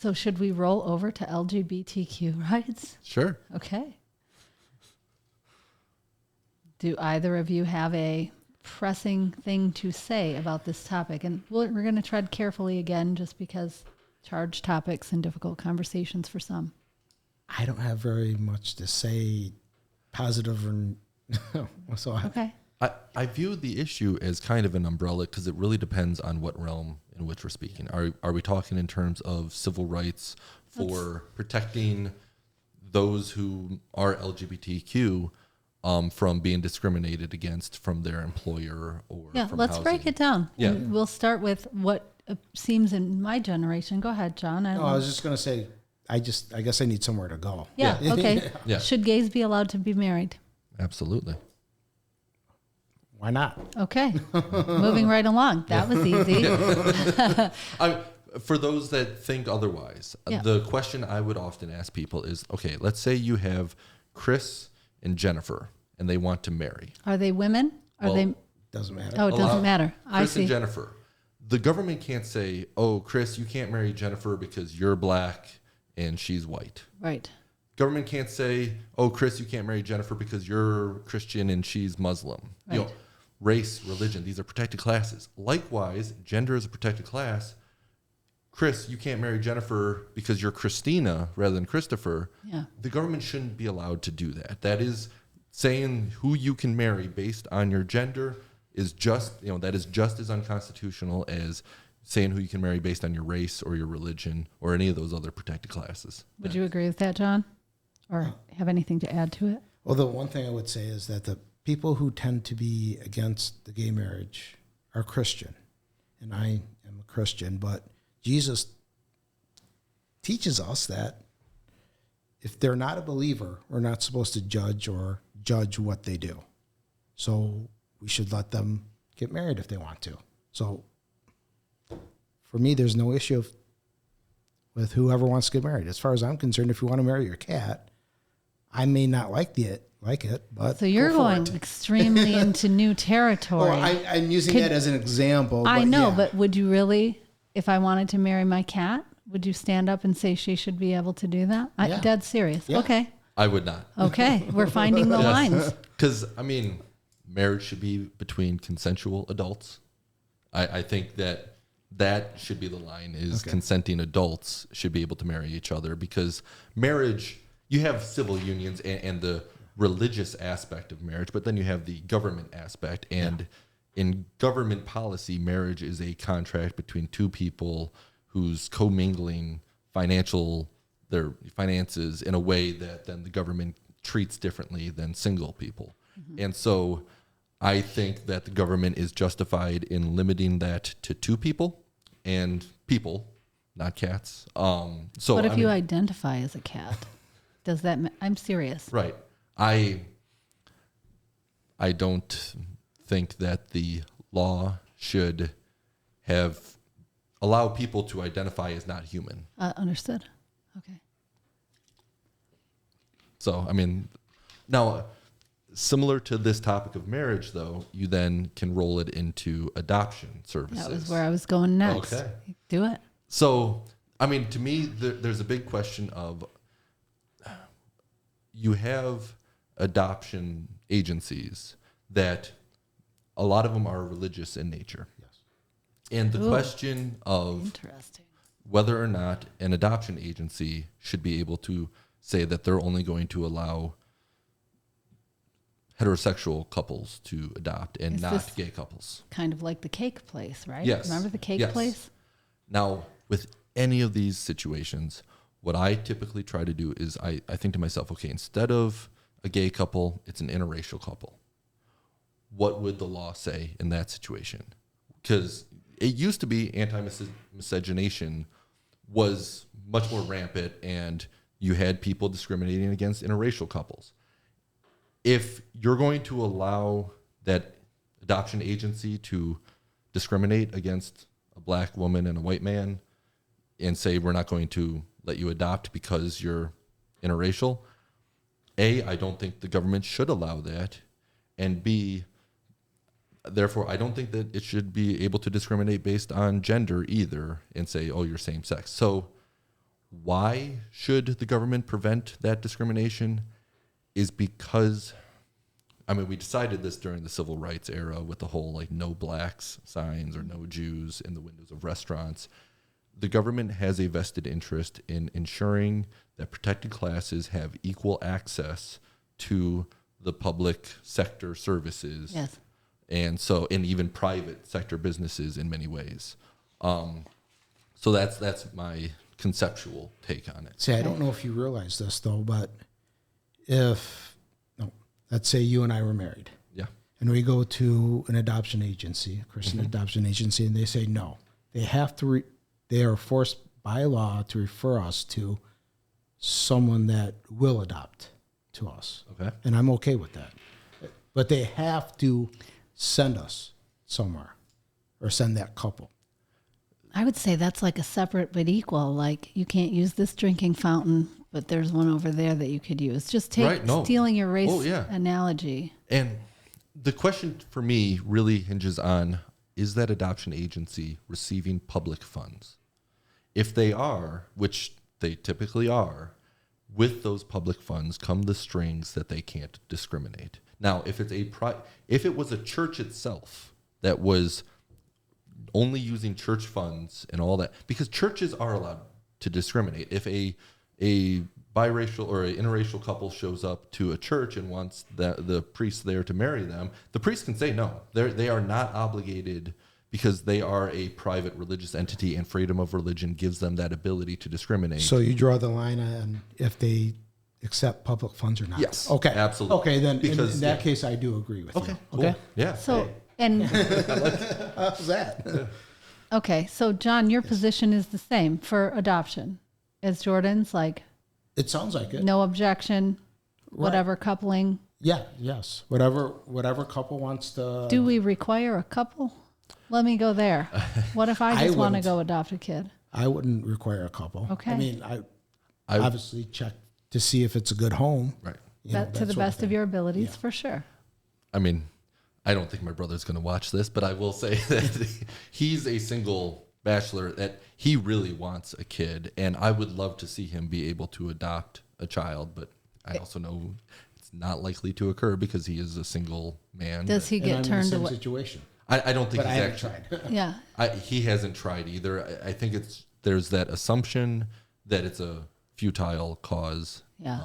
So should we roll over to LGBTQ rights? Sure. Okay. Do either of you have a pressing thing to say about this topic? And we're going to tread carefully again, just because charged topics and difficult conversations for some. I don't have very much to say positive or so. Okay. I view the issue as kind of an umbrella because it really depends on what realm in which we're speaking. Are we talking in terms of civil rights for protecting those who are LGBTQ from being discriminated against from their employer or from let's housing? break it down. Yeah. And we'll start with what seems in my generation. Go ahead, John. I was just going to say, I guess I need somewhere to go. Yeah, okay. Yeah. Should gays be allowed to be married? Absolutely. Why not? Okay. Moving right along. That was easy. For those that think otherwise, the question I would often ask people is, okay, let's say you have Chris and Jennifer, and they want to marry. Are they women? Doesn't matter. Oh, it doesn't matter. I see. Chris and Jennifer. The government can't say, oh, Chris, you can't marry Jennifer because you're black and she's white. Right. Government can't say, oh, Chris, you can't marry Jennifer because you're Christian and she's Muslim. Right. You know, race, religion, these are protected classes. Likewise, gender is a protected class. Chris, you can't marry Jennifer because you're Christina rather than Christopher. Yeah. The government shouldn't be allowed to do that. That is saying who you can marry based on your gender is just, that is just as unconstitutional as saying who you can marry based on your race or your religion or any of those other protected classes. Would you agree with that, John? Or have anything to add to it? Well, the one thing I would say is that the people who tend to be against the gay marriage are Christian. And I am a Christian, but Jesus teaches us that if they're not a believer, we're not supposed to judge what they do. So we should let them get married if they want to. So for me, there's no issue with whoever wants to get married. As far as I'm concerned, if you want to marry your cat, I may not like it, but so you're going it. extremely into new territory. Well, I'm using that as an example. I know, but would you really, if I wanted to marry my cat, would you stand up and say she should be able to do that? Yeah. Dead serious. Yeah. Okay. I would not. Okay. We're finding the lines. Because, marriage should be between consensual adults. I think that should be the line is consenting adults should be able to marry each other because marriage, you have civil unions and the religious aspect of marriage, but then you have the government aspect. And in government policy, marriage is a contract between two people who's commingling their finances in a way that then the government treats differently than single people. Mm-hmm. And so I think that the government is justified in limiting that to two people and people, not cats. What if you identify as a cat? Does that? I'm serious. Right. I don't think that the law should allow people to identify as not human. Understood. Okay. So, now, similar to this topic of marriage, though, you then can roll it into adoption services. That was where I was going next. Okay. Do it. So, to me, there's a big question of you have adoption agencies that a lot of them are religious in nature. Yes. And the question of whether or not an adoption agency should be able to say that they're only going to allow heterosexual couples to adopt and not gay couples. Kind of like the cake place, right? Yes. Remember the cake place? Now, with any of these situations, what I typically try to do is I think to myself, okay, instead of a gay couple, it's an interracial couple. What would the law say in that situation? Because it used to be anti-miscegenation was much more rampant and you had people discriminating against interracial couples. If you're going to allow that adoption agency to discriminate against a black woman and a white man and say we're not going to let you adopt because you're interracial, A, I don't think the government should allow that, and B, therefore, I don't think that it should be able to discriminate based on gender either and say, oh, you're same sex. So why should the government prevent that discrimination is because, I mean, we decided this during the civil rights era with the whole like no blacks signs or no Jews in the windows of restaurants. The government has a vested interest in ensuring that protected classes have equal access to the public sector services. Yes. And so, and even private sector businesses in many ways. So that's my conceptual take on it. See, I don't know if you realize this though, but let's say you and I were married. Yeah. And we go to an adoption agency, a Christian adoption agency, and they say no. They have to, they are forced by law to refer us to someone that will adopt to us. Okay. And I'm okay with that. But they have to send us somewhere or send that couple. I would say that's like a separate but equal. Like you can't use this drinking fountain, but there's one over there that you could use. Just take stealing your race analogy. And the question for me really hinges on, is that adoption agency receiving public funds? If they are, which they typically are, with those public funds come the strings that they can't discriminate. Now, if it was a church itself that was only using church funds and all that, because churches are allowed to discriminate. If a biracial or an interracial couple shows up to a church and wants the priest there to marry them, the priest can say no. They are not obligated, because they are a private religious entity, and freedom of religion gives them that ability to discriminate. So you draw the line on if they accept public funds or not. Yes. Okay. Absolutely. Okay, then in that case, I do agree with you. Cool. Okay. Yeah. So, and How's that? okay, so John, your position is the same for adoption as Jordan's, like It sounds like it. no objection, whatever coupling. Yeah. Yes. Whatever couple wants to. Do we require a couple? Let me go there. What if I just want to wouldn't. go adopt a kid? I wouldn't require a couple. Okay. I mean, I obviously check to see if it's a good home. Right. You know, To that the sort best of thing. your abilities, Yeah. for sure. I mean, I don't think my brother's going to watch this, but I will say that he's a single bachelor that he really wants a kid, and I would love to see him be able to adopt a child, but I also know it's not likely to occur because he is a single man. Does he And get I'm turned in the same away? situation. I don't think But I he's haven't actually tried. Yeah. He hasn't tried either. I think there's that assumption that it's a futile cause. Yeah.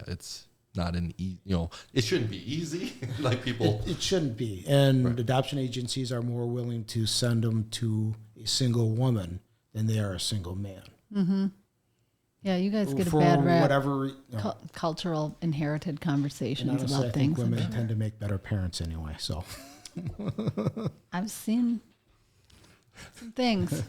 It's not it shouldn't be easy. Like people. It shouldn't be. And adoption agencies are more willing to send them to a single woman than they are a single man. Mm-hmm. Yeah, you guys get a For bad rap. whatever. Cultural inherited And conversations honestly, about I things. think women tend to make better parents anyway. So. I've seen some things.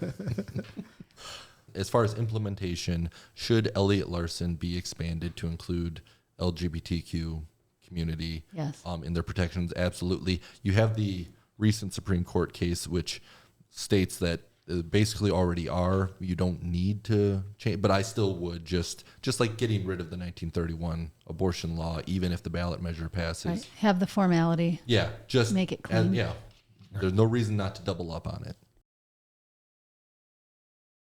As far as implementation, should Elliott Larson be expanded to include LGBTQ community Yes. in their protections? Absolutely. You have the recent Supreme Court case, which states that basically already are. You don't need to change, but I still would just like getting rid of the 1931 abortion law, even if the ballot measure passes. Right. Have the formality. Yeah, just Make it clean. there's no reason not to double up on it.